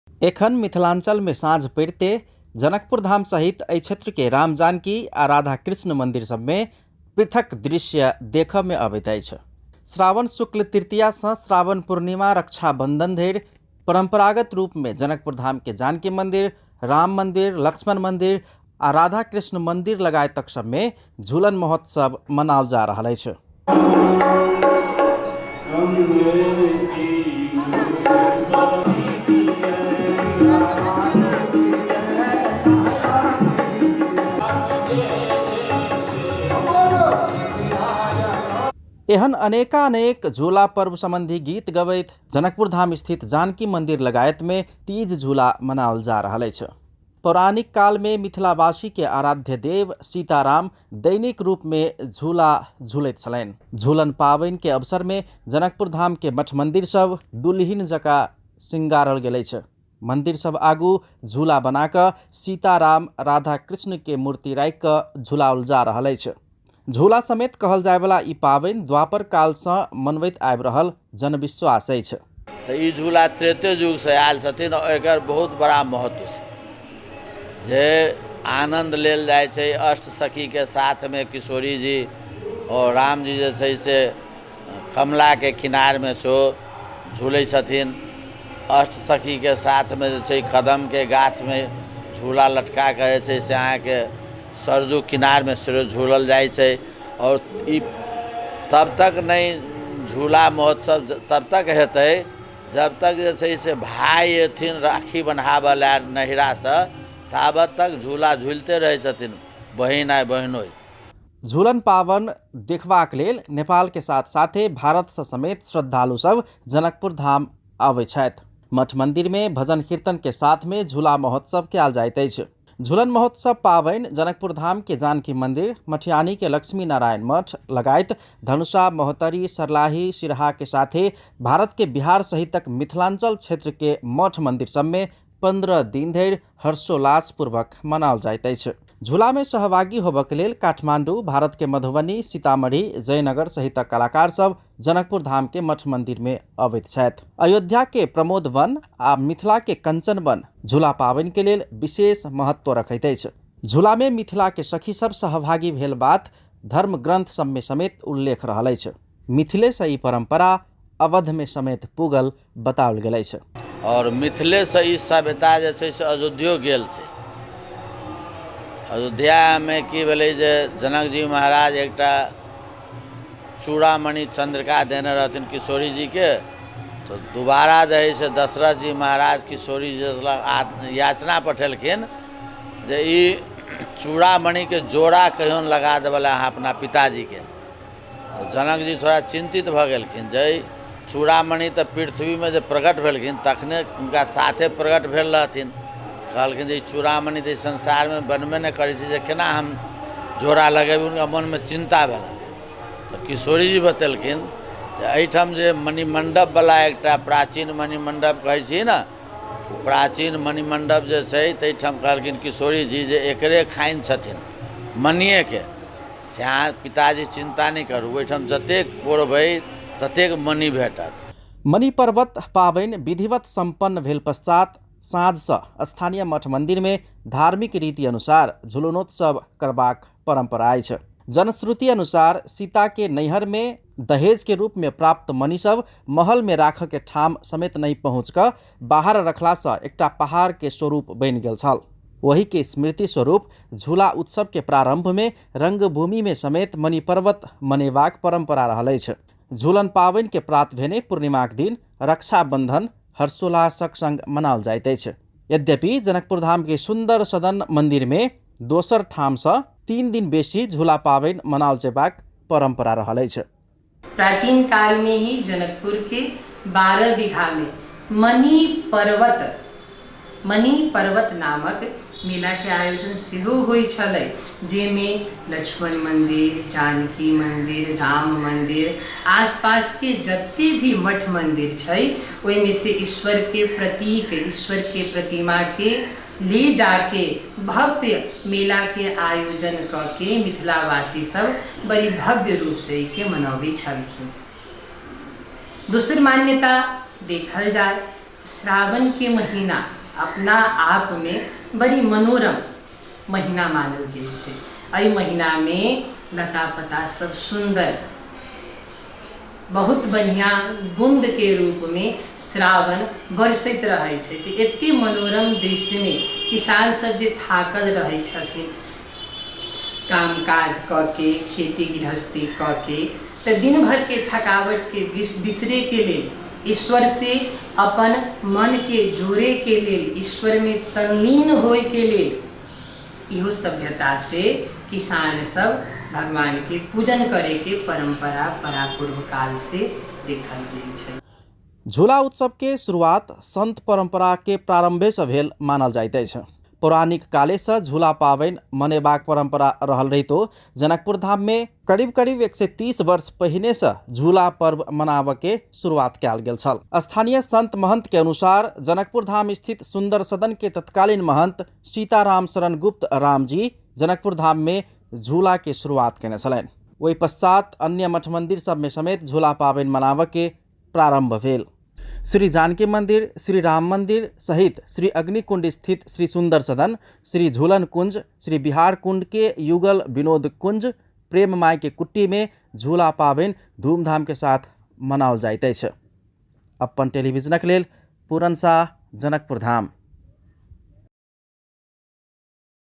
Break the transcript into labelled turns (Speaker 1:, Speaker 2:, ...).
Speaker 1: एखन मिथिलांचल में साँझ पड़ते जनकपुर धाम सहित एहि क्षेत्र के राम जानकी आ राधा कृष्ण मंदिर सब में पृथक दृश्य देखऽ में अबैत अछि। श्रावण शुक्ल तृतीया सँ श्रावण पूर्णिमा रक्षाबंधन धरि परंपरागत रूप में जनकपुर धाम के जानकी मंदिर, राम मंदिर, लक्ष्मण मंदिर आ राधा कृष्ण मंदिर लगायतक सब में झूलन महोत्सव मनाओल जा रहल अछि। एहन अनेकानेक झूला पर्व संबंधी गीत गबैत जनकपुर धाम स्थित जानकी मंदिर लगायत में तीज झूला मनाओल जा रहल अछि। पौराणिक काल में मिथिलावासी के आराध्य देव सीताराम दैनिक रूप में झूला झूलैत छलनि। झूलन पावनि के अवसर में जनकपुर धाम के मठ मंदिर सब दुल्हिन जकाँ श्रृंगारल गेल अछि। मंदिर सब आगू झूला बना कऽ सीताराम राधा कृष्ण के मूर्ति राखि कऽ झुलाओल जा रहल अछि। झूला समेत कहल जाय वाला ई पावनि द्वापर काल से मनबैत आबि रहल जनविश्वास अछि।
Speaker 2: तो ई झूला त्रेते युग से आयल छथिन और एकर बहुत बड़ा महत्व छै जे आनंद लेल जाय छै। अष्ट सखी के साथ में किशोरी जी और राम जी जे छै से कमला के किनार में सो झूलै छथिन। अष्ट सखी के साथ में जे छै कदम के गाछ में झूला लटका के जे छै से अहाँ के सरजू किनार में सिर झूलल जाय छै। और ई तब तक नहीं झूला महोत्सव तब तक हेतै जब तक जे छै से भाई एथिन राखी बन्हाबऽ ला नहिरा से, ताबत तक झूला झूलते रहै छथिन बहिन आ बहिनोई।
Speaker 1: झूलन पावन देखबाक लेल नेपाल के साथ साथे भारत से समेत श्रद्धालु सब जनकपुर धाम आबै छथि। मठ मंदिर में भजन कीर्तन के साथ में झूला महोत्सव कयल जाइत अछि। झूलन महोत्सव पावनि जनकपुर धाम के जानकी मंदिर, मटिहानी के लक्ष्मी नारायण मठ लगायत धनुषा, महोत्तरी, सर्लाही, सिरहा के साथे भारत के बिहार सहितक मिथिलांचल क्षेत्र के मठ मंदिर सब में 15 दिन धरि हर्षोल्लास पूर्वक मनाओल जाइत अछि। झूला में सहभागी होबक लेल काठमांडू, भारत के मधुबनी, सीतामढ़ी, जयनगर सहितक कलाकार सब जनकपुर धाम के मठ मंदिर में अबैत छथि। अयोध्या के प्रमोद वन आ मिथिला के कंचन वन झूला पावनि के लेल विशेष महत्व रखैत अछि। झूला में मिथिला के सखी सब सहभागी भेल बात धर्म ग्रंथ सब में समेत उल्लेख रहल अछि। मिथिले से ई परंपरा अवध में समेत पुगल बताओल गेल अछि।
Speaker 2: और मिथिले से ई सभ्यता जे छै से अयोध्यो गेल छै। अयोध्या में की भेलै जे जनक जी महाराज एकटा चूड़ामणि चंद्रिका देने रहथिन किशोरी जी के, तो दोबारा जे है से दशरथ जी महाराज किशोरी जी याचना पठेलखिन जे ई चूड़ामणि के जोड़ा कहियोन लगा देवला अहाँ अपना पिताजी के। तो जनक जी थोड़ा चिंतित भऽ गेलखिन जे चूड़ामणि तो पृथ्वी में जे प्रकट भेलखिन तखने उनका साथे प्रकट भेल रहथिन। कहलखिन जे चूड़ामणि तो संसार में बनबे नहीं करै छै, जे केना हम जोड़ा लगेबै। उनका मन में चिंता भेल। तो किशोरी जी बतेलखिन जे एहिठाम जे मणिमंडप वाला एकटा प्राचीन मणिमंडप कहै छी ना, प्राचीन मणिमंडप जे छै ताहिठाम कहलखिन किशोरी जी जे एकरे खाइन छथिन मणिये के, से अहाँ पिताजी चिंता नहीं करू, ओहिठाम जतेक कोरबै ततेक मणि भेटत।
Speaker 1: मणि पर्वत पावनि विधिवत संपन्न भेल पश्चात साँझ सँ स्थानीय मठ मंदिर में धार्मिक रीति अनुसार झूलनोत्सव करबाक परंपरा अछि। जनश्रुति अनुसार सीता के नैहर में दहेज के रूप में प्राप्त मणि सब महल में राखऽ के ठाम समेत नहीं पहुँच कऽ बाहर रखला सँ एकटा पहाड़ के स्वरूप बनि गेल छल। वही के स्मृति स्वरूप झूला उत्सव के प्रारंभ में रंगभूमि में समेत मणि पर्वत मनेबाक परंपरा रहल अछि। झूलन पावनि के प्रात भेने पूर्णिमाक दिन रक्षाबंधन हर्षोल्लासक संग मनाओल जाइत अछि। यद्यपि जनकपुर धाम के सुंदर सदन मंदिर में दोसर ठाम सँ 3 दिन बेसी झूला पावनि मनाओल जेबाक परंपरा रहल अछि।
Speaker 3: प्राचीन काल में ही जनकपुर के 12 बीघा में मणि पर्वत नामक मेला के आयोजन सेहो होइ छलै, जेमे लक्ष्मण मंदिर, जानकी मंदिर, राम मंदिर, आसपास के जत्ते भी मठ मंदिर छै ओहि में से ईश्वर के प्रतीक, ईश्वर के प्रतिमा के ले जाके भव्य मेला के आयोजन करके मिथिलावासी सब बड़ी भव्य रूप से के मनबै छलखिन। दोसर मान्यता देखल जाए श्रावण के महीना अपना आप में बड़ी मनोरम महीना मानल गेल छै। एहि महीना में लता पता सब सुंदर बहुत बढ़िया बूंद के रूप में श्रावण बरसैत रहे छै। कि एते मनोरम दृश्य में किसान सब जे थाकल रहे छथिन काम काज क के खेती गृहस्थी क के, तो दिन भर के थकावट के बिसरे के लिए, ईश्वर से अपन मन के जोड़े के लिए, ईश्वर में तल्लीन होए के लिए, इहो सभ्यता से किसान सब भगवान के पूजन करे के परंपरा परापूर्व काल से देखल गेल छै।
Speaker 1: झूला उत्सव के शुरुआत संत परंपरा के प्रारंभे से भेल मानल जाइत अछि। पौराणिक काले से झूला पावनि मनेबाक परंपरा रहल रहितो जनकपुर धाम में करीब 130 वर्ष पहिने से झूला पर्व मनाबे के शुरुआत कयल गेल छल। स्थानीय संत महंत के अनुसार जनकपुर धाम स्थित सुंदर सदन के तत्कालीन महंत सीताराम शरण गुप्त राम जी जनकपुर धाम में झूला के शुरुआत केने छलनि। ओहि पश्चात अन्य मठ मंदिर सब में समेत झूला पावनि मनाबे के प्रारंभ भेल। श्री जानकी मंदिर, श्री राम मंदिर सहित श्री अग्निकुंड स्थित श्री सुंदर सदन, श्री झूलन कुंज, श्री बिहार कुंड के युगल विनोद कुंज, प्रेम माई के कुट्टी में झूला पावनि धूमधाम के साथ मनाओल जाइत अछि। अपन टेलीविजनक लेल पूरन शाह, जनकपुर धाम।